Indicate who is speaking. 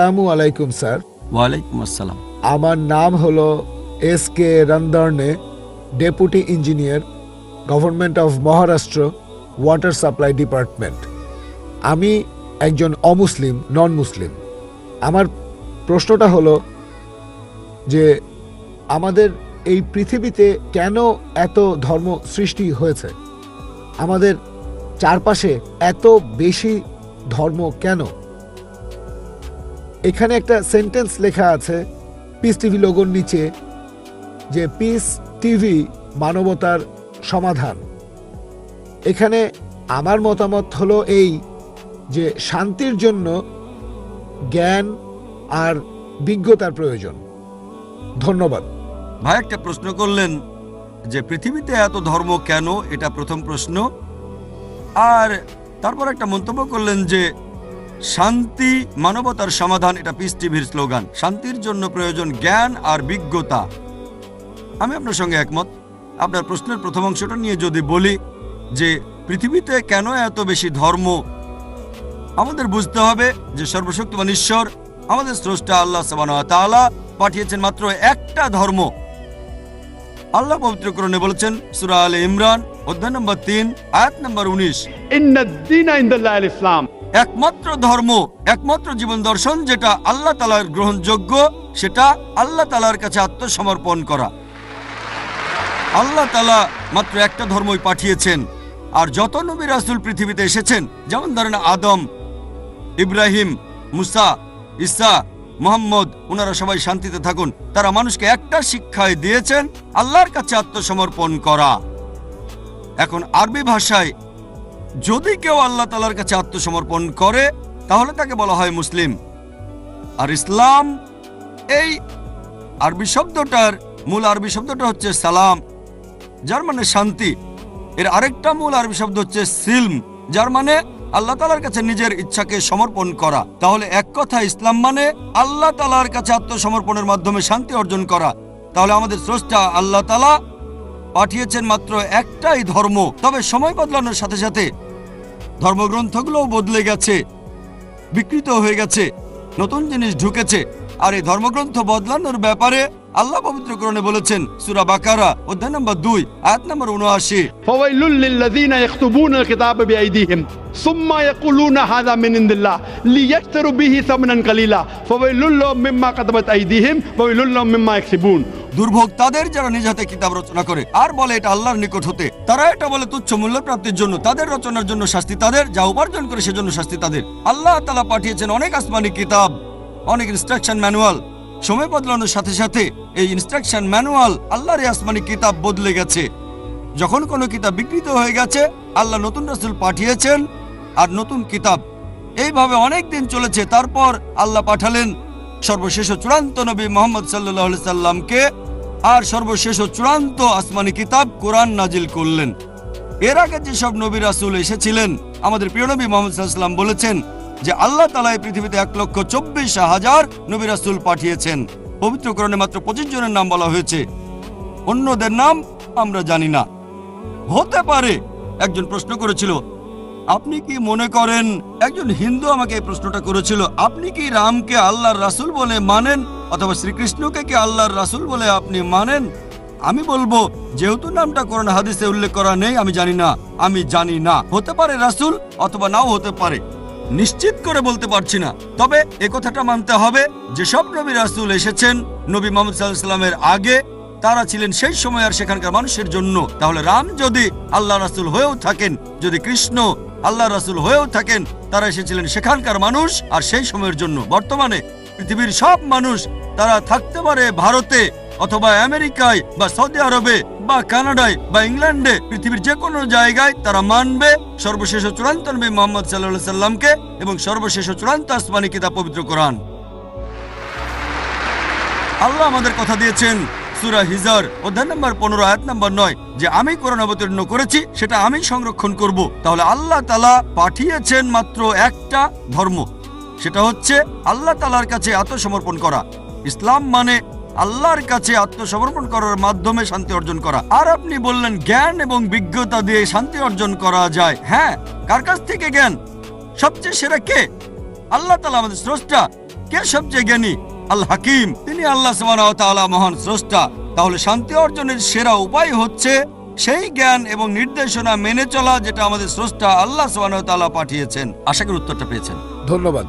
Speaker 1: আসসালামু আলাইকুম স্যার।
Speaker 2: ওয়ালাইকুম আসসালাম।
Speaker 1: আমার নাম হলো SK রন্দর্নে, deputy engineer, government of Maharashtra, water supply department. আমি একজন অমুসলিম, নন মুসলিম। আমার প্রশ্নটা হলো যে আমাদের এই পৃথিবীতে কেন এত ধর্ম সৃষ্টি হয়েছে? আমাদের চারপাশে এত বেশি ধর্ম কেন? এখানে একটা সেন্টেন্স লেখা আছে পিস টিভি লোগোর নিচে, যে পিস টিভি মানবতার সমাধান। এখানে আমার মতামত হলো এই যে শান্তির জন্য জ্ঞান আর বিজ্ঞতার প্রয়োজন। ধন্যবাদ।
Speaker 2: ভাই একটা প্রশ্ন করলেন যে পৃথিবীতে এত ধর্ম কেন, এটা প্রথম প্রশ্ন। আর তারপর একটা মন্তব্য করলেন যে শান্তি মানবতার সমাধান, এটা পিস টিভির স্লোগান। শান্তির জন্য প্রয়োজন জ্ঞান আর বিজ্ঞতা। আমি আপনার সঙ্গে একমত। আপনার প্রশ্নের প্রথম অংশটা নিয়ে যদি বলি যে পৃথিবীতে কেন এত বেশি ধর্ম, আমাদের বুঝতে হবে যে সর্বশক্তিমান ঈশ্বর, আমাদের স্রষ্টা আল্লাহ সুবহানাহু ওয়া তাআলা পাঠিয়েছেন মাত্র একটা ধর্ম। আল্লাহ পবিত্র কোরআনে বলেছেন সূরা আলে ইমরান অধ্যায় নম্বর 3 আয়াত নম্বর 19,
Speaker 3: ইন্নাদ-দীনা ইনদাল্লাহিল ইসলাম।
Speaker 2: একমাত্র ধর্ম, একমাত্র জীবন দর্শন যেটা আল্লাহ তাআলার গ্রহণযোগ্য, সেটা আল্লাহ তাআলার কাছে আত্মসমর্পণ করা। আল্লাহ তাআলা মাত্র একটা ধর্মই পাঠিয়েছেন। আর যত নবী রাসূল পৃথিবীতে এসেছেন, যেমন ধরেন আদম, ইব্রাহিম, মুসা, ঈসা, মুহাম্মদ, ওনারা সবাই শান্তিতে থাকুন। তারা মানুষকে একটা শিক্ষাই দিয়েছেন, আল্লাহর কাছে আত্মসমর্পণ করা। এখন আরবি ভাষায় যদি কেউ আল্লাহ তাআলার কাছে আত্মসমর্পণ করে তাহলে তাকে বলা হয় মুসলিম। আর ইসলাম, এই আরবি শব্দটার মূল আরবি শব্দটা হচ্ছে সালাম, যার মানে শান্তি। এর আরেকটা মূল আরবি শব্দ হচ্ছে সিলম, যার মানে আল্লাহ তাআলার কাছে নিজের ইচ্ছাকে সমর্পণ করা। তাহলে এক কথা ইসলাম মানে আল্লাহ তাআলার কাছে আত্মসমর্পণের মাধ্যমে শান্তি অর্জন করা। তাহলে আমাদের স্রষ্টা আল্লাহ তাআলা পাঠিয়েছেন মাত্র একটাই ধর্ম। তবে সময় বদলানোর সাথে সাথে ধর্মগ্রন্থগুলোও বদলে গেছে, বিকৃত হয়ে গেছে, নতুন জিনিস ঢুকেছে। আর এই ধর্মগ্রন্থ বদলানোর ব্যাপারে আল্লাহ পবিত্র কোরআনে বলেছেন সূরা বাকারা অধ্যায় নম্বর 2 আয়াত নম্বর 79,
Speaker 3: ফাওয়াইলুল লিল্লাযীনা ইয়াকতুবুনাল কিতাবা বিআইদিহিম সুম্মা ইয়াকুলুনা হাযা মিন ইনদিল্লাহ লিয়াশতারু বিহি সামানান কালিলা ফাওয়াইলুল লাহুম মিম্মা কাতাবাত আইদিহিম ওয়াইলুল লাহুম মিম্মা ইয়াকসিবুন। দুর্ভোগ তাদের যারা নিজ হাতে কিতাব রচনা করে আর বলে এটা আল্লাহর নিকট হতে। তারা এটা বলে তুচ্ছ মূল্য প্রাপ্তির জন্য। তাদের রচনার জন্য শাস্তি তাদের, যা উপার্জন করে সেজন্য শাস্তি তাদের। আল্লাহ তাআলা পাঠিয়েছেন অনেক আসমানি কিতাব, অনেক ইনস্ট্রাকশন ম্যানুয়াল। সময় বদলানোর সাথে সাথে এই ইনস্ট্রাকশন ম্যানুয়াল, আল্লাহর আসমানি কিতাব বদলে গেছে। যখন কোনো কিতাব বিকৃত হয়ে গেছে, আল্লাহ নতুন রাসূল পাঠিয়েছেন আর নতুন কিতাব। এইভাবে অনেক দিন চলেছে। তারপর আল্লাহ পাঠালেন সর্বশেষ ও চূড়ান্ত নবী মুহাম্মদ সাল্লাল্লাহু আলাইহি সাল্লামকে, আর সর্বশেষ ও চূড়ান্ত আসমানি কিতাব কোরআন নাজিল করলেন। এর আগে যেসব নবী রাসূল এসেছিলেন, আমাদের প্রিয় নবী মুহাম্মদ সাল্লাল্লাহু আলাইহি সাল্লাম বলেছেন যে আল্লাহ তাআলা এই পৃথিবীতে 1,24,000 নবী রাসূল পাঠিয়েছেন। পবিত্র কোরআনে মাত্র 25 জনের নাম বলা হয়েছে, অন্যদের নাম আমরা জানি না। হতে পারে একজন প্রশ্ন করেছিল, আপনি কি মনে করেন, একজন হিন্দু আমাকে এই প্রশ্নটা করেছিল, আপনি কি রামকে আল্লাহর রাসূল বলে মানেন, অথবা শ্রীকৃষ্ণকে কি আল্লাহর রাসূল বলে আপনি মানেন? আমি বলবো, যেহেতু নামটা কোরআন হাদিসে উল্লেখ করা নেই, আমি জানি না। হতে পারে রাসূল, অথবা নাও হতে পারে, নিশ্চিত করে বলতে পারছি না। তবে একথাটা মানতে হবে, যেসব নবী রাসূল এসেছেন নবী মুহাম্মদ সাল্লাল্লাহু আলাইহি ওয়াসাল্লামের আগে, তারা ছিলেন সেই সময় আর সেখানকার মানুষের জন্য। তাহলে রাম যদি আল্লাহ রাসূল হয়েও থাকেন, যদি কৃষ্ণ আল্লাহ রাসূল হয়েও থাকেন, তারা এসেছিলেন সেখানকার মানুষ আর সেই সময়ের জন্য। বর্তমানে পৃথিবীর সব মানুষ, তারা থাকতে পারে ভারতে অথবা আমেরিকায় বা সৌদি আরবে বা কানাডায় বা ইংল্যান্ডে, পৃথিবীর যে কোনো জায়গায় তারা মানবে সর্বশেষ ও চূড়ান্ত নবী মুহাম্মদ সাল্লাল্লাহু আলাইহি সাল্লামকে এবং সর্বশেষ ও চূড়ান্ত আসমানি কিতাব পবিত্র কোরআন। আল্লাহ আমাদের কথা দিয়েছেন সূরা হিজর অধ্যায় নম্বর 15 আয়াত নম্বর 9 যে আমি কোরআন অবতীর্ণ করেছি, সেটা আমি সংরক্ষণ করব। তাহলে আল্লাহ তাআলা পাঠিয়েছেন মাত্র একটা ধর্ম, সেটা হচ্ছে আল্লাহ তাআলার কাছে আত্মসমর্পণ করা। ইসলাম মানে আল্লাহর কাছে আত্মসমর্পণ করার মাধ্যমে শান্তি অর্জন করা। আর আপনি বললেন জ্ঞান এবং বিজ্ঞতা দিয়ে শান্তি অর্জন করা যায়। হ্যাঁ, কার কাছ থেকে জ্ঞান? সবচেয়ে সেরা কে? আল্লাহ তাআলা আমাদের স্রষ্টা।
Speaker 2: কে সবচেয়ে জ্ঞানী? আল হাকিম, তিনি আল্লাহ সুবহানাহু ওয়া তাআলা মহান স্রষ্টা। তাহলে শান্তি অর্জনের সেরা উপায় হচ্ছে সেই জ্ঞান এবং নির্দেশনা মেনে চলা যেটা আমাদের স্রষ্টা আল্লাহ সুবহানাহু ওয়া তাআলা পাঠিয়েছেন। আশা করি উত্তরটা পেয়েছেন।
Speaker 1: ধন্যবাদ।